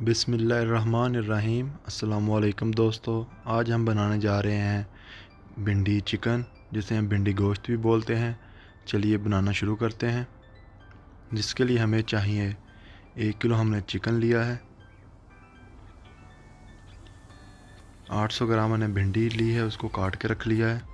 बिस्मिल्लाहिर्रहमानिर्रहीम। अस्सलामुअलैकुम दोस्तों, आज हम बनाने जा रहे हैं भिंडी चिकन, जिसे हम भिंडी गोश्त भी बोलते हैं। चलिए बनाना शुरू करते हैं। जिसके लिए हमें चाहिए 1 किलो हमने चिकन लिया है, 800 ग्राम हमने भिंडी ली है, उसको काट के रख लिया है।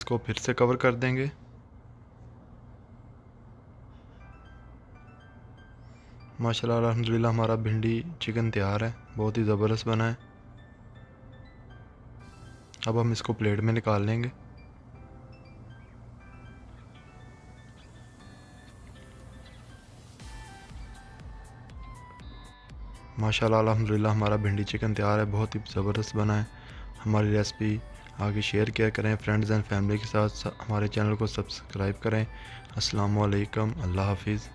इसको फिर से कवर कर देंगे। माशाल्लाह अल्हम्दुलिल्लाह हमारा भिंडी चिकन तैयार है, बहुत ही ज़बरदस्त बना है। अब हम इसको प्लेट में निकाल लेंगे। माशाल्लाह अल्हम्दुलिल्लाह हमारा भिंडी चिकन तैयार है, बहुत ही ज़बरदस्त बना है। हमारी रेसिपी आगे शेयर किया करें, फ्रेंड्स एंड फैमिली के साथ हमारे चैनल को सब्सक्राइब करें। अस्सलाम वालेकुम, अल्लाह हाफिज़।